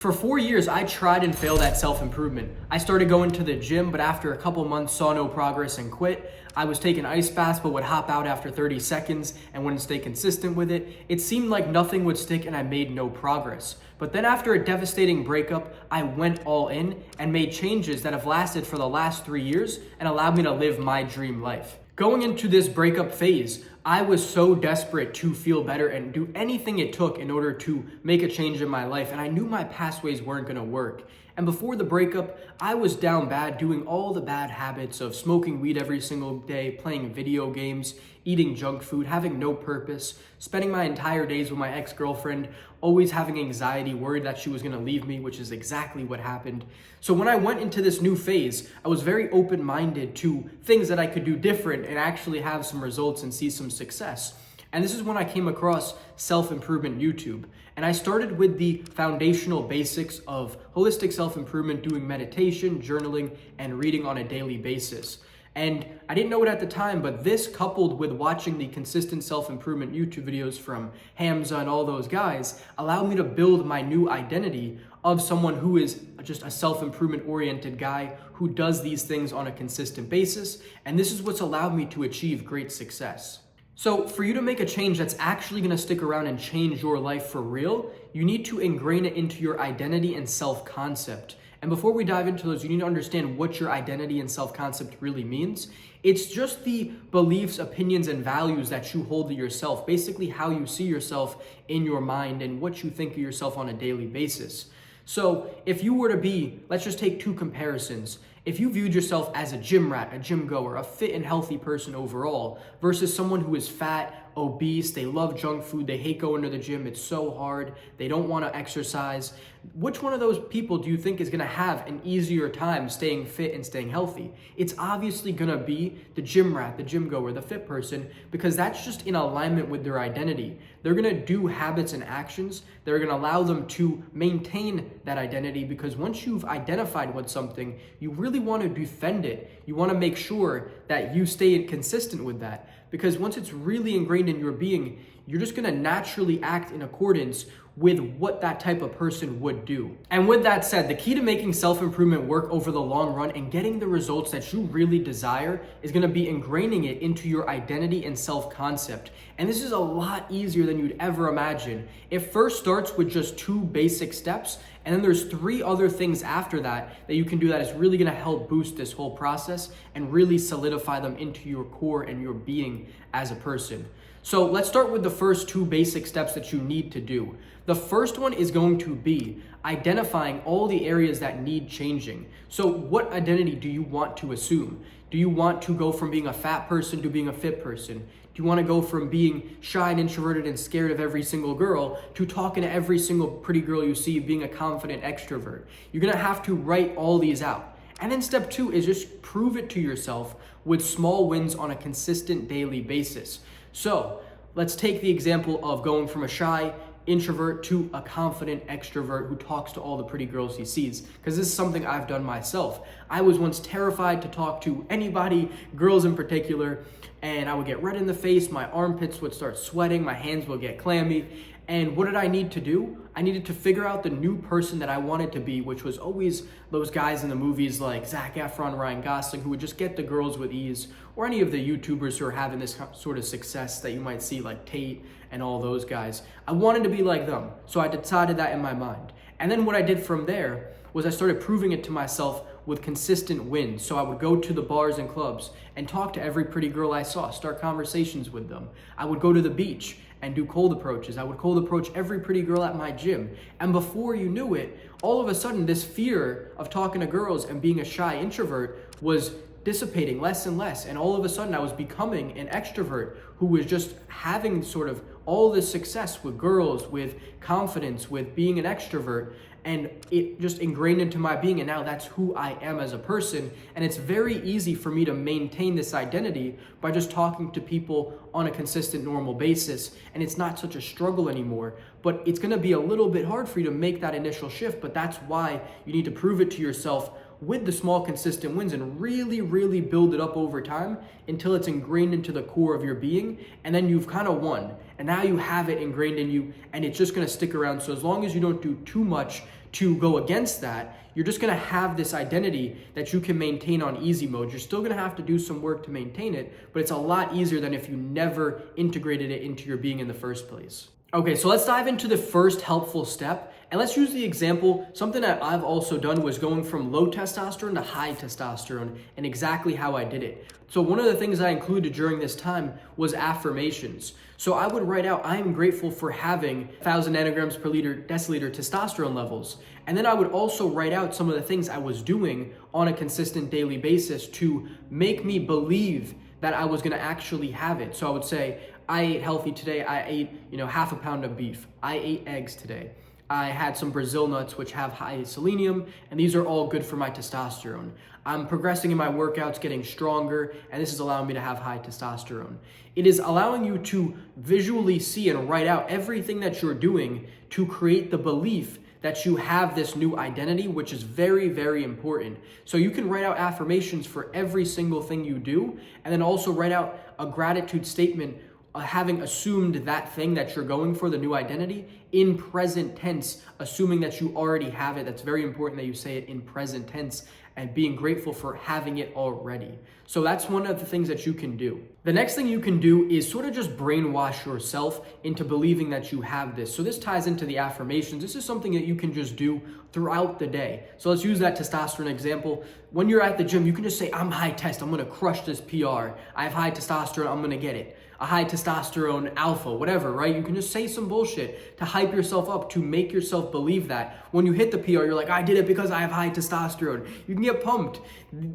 For 4 years, I tried and failed at self-improvement. I started going to the gym, but after a couple months saw no progress and quit. I was taking ice baths, but would hop out after 30 seconds and wouldn't stay consistent with it. It seemed like nothing would stick and I made no progress. But then after a devastating breakup, I went all in and made changes that have lasted for the last 3 years and allowed me to live my dream life. Going into this breakup phase, I was so desperate to feel better and do anything it took in order to make a change in my life, and I knew my past ways weren't gonna work. And before the breakup, I was down bad, doing all the bad habits of smoking weed every single day, playing video games, eating junk food, having no purpose, spending my entire days with my ex-girlfriend, always having anxiety, worried that she was gonna leave me, which is exactly what happened. So when I went into this new phase, I was very open-minded to things that I could do different and actually have some results and see some success. And this is when I came across self-improvement YouTube. And I started with the foundational basics of holistic self-improvement, doing meditation, journaling, and reading on a daily basis. And I didn't know it at the time, but this coupled with watching the consistent self-improvement YouTube videos from Hamza and all those guys allowed me to build my new identity of someone who is just a self-improvement oriented guy who does these things on a consistent basis. And this is what's allowed me to achieve great success. So for you to make a change that's actually gonna stick around and change your life for real, you need to ingrain it into your identity and self-concept. And before we dive into those, you need to understand what your identity and self-concept really means. It's just the beliefs, opinions, and values that you hold to yourself, basically how you see yourself in your mind and what you think of yourself on a daily basis. So if you were to be, let's just take two comparisons. If you viewed yourself as a gym rat, a gym goer, a fit and healthy person overall, versus someone who is fat, obese, they love junk food, they hate going to the gym, it's so hard, they don't want to exercise, which one of those people do you think is going to have an easier time staying fit and staying healthy? It's obviously going to be the gym rat, the gym goer, the fit person, because that's just in alignment with their identity. They're going to do habits and actions that are going to allow them to maintain that identity, because once you've identified with something, you really want to defend it. You want to make sure that you stay consistent with that, because once it's really ingrained in your being, you're just going to naturally act in accordance with what that type of person would do. And with that said, the key to making self-improvement work over the long run and getting the results that you really desire is going to be ingraining it into your identity and self-concept. And this is a lot easier than you'd ever imagine. It first starts with just 2 basic steps, and then there's 3 other things after that you can do that is really going to help boost this whole process and really solidify them into your core and your being as a person. So let's start with the first 2 basic steps that you need to do. The first one is going to be identifying all the areas that need changing. So what identity do you want to assume? Do you want to go from being a fat person to being a fit person? Do you want to go from being shy and introverted and scared of every single girl to talking to every single pretty girl you see, being a confident extrovert? You're going to have to write all these out. And then step 2 is just prove it to yourself with small wins on a consistent daily basis. So let's take the example of going from a shy introvert to a confident extrovert who talks to all the pretty girls he sees, because this is something I've done myself. I was once terrified to talk to anybody, girls in particular, and I would get red in the face, my armpits would start sweating, my hands would get clammy. And what did I need to do? I needed to figure out the new person that I wanted to be, which was always those guys in the movies like Zac Efron, Ryan Gosling, who would just get the girls with ease, or any of the YouTubers who are having this sort of success that you might see like Tate and all those guys. I wanted to be like them, so I decided that in my mind. And then what I did from there was I started proving it to myself with consistent wins. So I would go to the bars and clubs and talk to every pretty girl I saw, start conversations with them. I would go to the beach and do cold approaches. I would cold approach every pretty girl at my gym. And before you knew it, all of a sudden this fear of talking to girls and being a shy introvert was dissipating less and less. And all of a sudden I was becoming an extrovert who was just having sort of all this success with girls, with confidence, with being an extrovert. And it just ingrained into my being, and now that's who I am as a person. And it's very easy for me to maintain this identity by just talking to people on a consistent, normal basis. And it's not such a struggle anymore. But it's gonna be a little bit hard for you to make that initial shift, but that's why you need to prove it to yourself with the small consistent wins and really, really build it up over time until it's ingrained into the core of your being. And then you've kind of won. And now you have it ingrained in you and it's just going to stick around. So as long as you don't do too much to go against that, you're just gonna have this identity that you can maintain on easy mode. You're still gonna have to do some work to maintain it, but it's a lot easier than if you never integrated it into your being in the first place. Okay, so let's dive into the first helpful step. And let's use the example, something that I've also done was going from low testosterone to high testosterone and exactly how I did it. So one of the things I included during this time was affirmations. So I would write out, I am grateful for having 1,000 nanograms per deciliter testosterone levels. And then I would also write out some of the things I was doing on a consistent daily basis to make me believe that I was gonna actually have it. So I would say, I ate healthy today. I ate, half a pound of beef. I ate eggs today. I had some Brazil nuts, which have high selenium, and these are all good for my testosterone. I'm progressing in my workouts, getting stronger, and this is allowing me to have high testosterone. It is allowing you to visually see and write out everything that you're doing to create the belief that you have this new identity, which is very, very important. So you can write out affirmations for every single thing you do, and then also write out a gratitude statement having assumed that thing that you're going for, the new identity, in present tense, assuming that you already have it. That's very important that you say it in present tense and being grateful for having it already. So that's one of the things that you can do. The next thing you can do is sort of just brainwash yourself into believing that you have this. So this ties into the affirmations. This is something that you can just do throughout the day. So let's use that testosterone example. When you're at the gym, you can just say, I'm high test, I'm gonna crush this PR. I have high testosterone, I'm gonna get it. A high testosterone alpha, whatever, right? You can just say some bullshit to hype yourself up, to make yourself believe that. When you hit the PR, you're like, I did it because I have high testosterone. You can get pumped.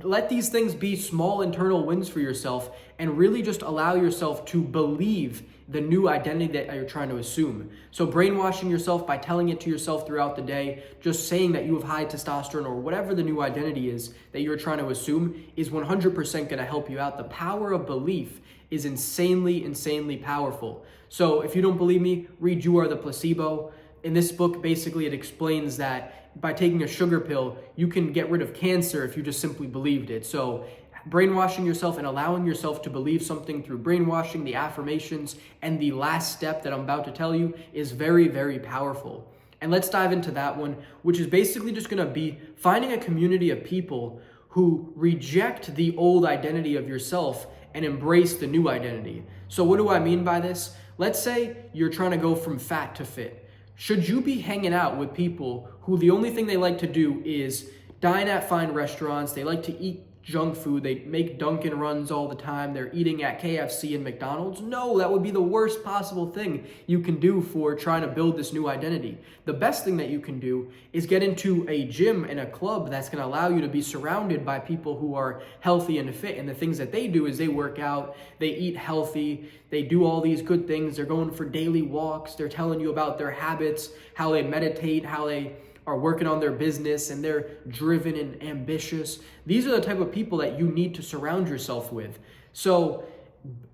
Let these things be small internal wins for yourself and really just allow yourself to believe the new identity that you're trying to assume. So brainwashing yourself by telling it to yourself throughout the day, just saying that you have high testosterone or whatever the new identity is that you're trying to assume is 100% gonna help you out. The power of belief is insanely powerful. So if you don't believe me, read You Are the Placebo. In this book, basically it explains that by taking a sugar pill, you can get rid of cancer if you just simply believed it. So brainwashing yourself and allowing yourself to believe something through brainwashing, the affirmations, and the last step that I'm about to tell you is very, very powerful. And let's dive into that one, which is basically just gonna be finding a community of people who reject the old identity of yourself and embrace the new identity. So what do I mean by this? Let's say you're trying to go from fat to fit. Should you be hanging out with people who the only thing they like to do is dine at fine restaurants, they like to eat junk food, they make Dunkin' runs all the time, they're eating at KFC and McDonald's? No, that would be the worst possible thing you can do for trying to build this new identity. The best thing that you can do is get into a gym and a club that's gonna allow you to be surrounded by people who are healthy and fit. And the things that they do is they work out, they eat healthy, they do all these good things, they're going for daily walks, they're telling you about their habits, how they meditate, how they are working on their business, and they're driven and ambitious. These are the type of people that you need to surround yourself with. So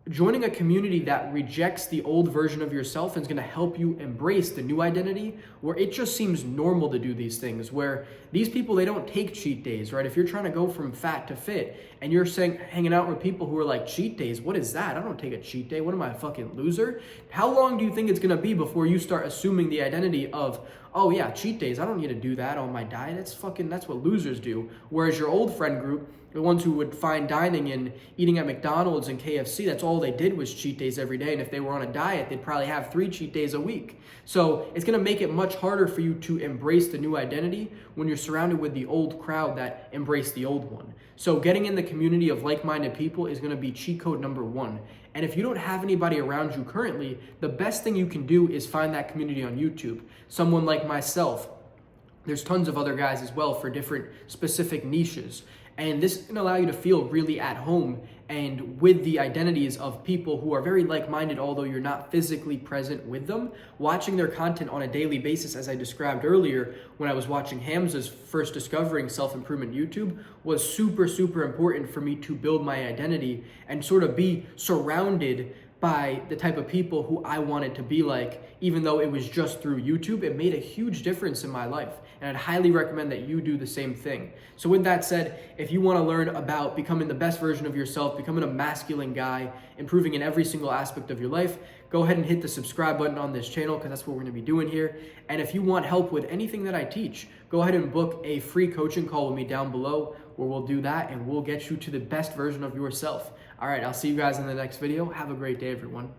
joining a community that rejects the old version of yourself is gonna help you embrace the new identity, where it just seems normal to do these things, where these people, they don't take cheat days, right? If you're trying to go from fat to fit and you're hanging out with people who are like, cheat days, what is that? I don't take a cheat day. What am I, a fucking loser? How long do you think it's gonna be before you start assuming the identity of, oh yeah, cheat days, I don't need to do that on my diet. That's what losers do. Whereas your old friend group, the ones who would find dining and eating at McDonald's and KFC, that's all they did was cheat days every day. And if they were on a diet, they'd probably have 3 cheat days a week. So it's gonna make it much harder for you to embrace the new identity when you're surrounded with the old crowd that embraced the old one. So getting in the community of like-minded people is gonna be cheat code number 1. And if you don't have anybody around you currently, the best thing you can do is find that community on YouTube. Someone like myself. There's tons of other guys as well for different specific niches. And this can allow you to feel really at home and with the identities of people who are very like-minded, although you're not physically present with them. Watching their content on a daily basis, as I described earlier, when I was watching Hamza's first discovering self-improvement YouTube, was super important for me to build my identity and sort of be surrounded by the type of people who I wanted to be like. Even though it was just through YouTube, it made a huge difference in my life. And I'd highly recommend that you do the same thing. So with that said, if you want to learn about becoming the best version of yourself, becoming a masculine guy, improving in every single aspect of your life, go ahead and hit the subscribe button on this channel because that's what we're going to be doing here. And if you want help with anything that I teach, go ahead and book a free coaching call with me down below where we'll do that and we'll get you to the best version of yourself. All right, I'll see you guys in the next video. Have a great day, everyone.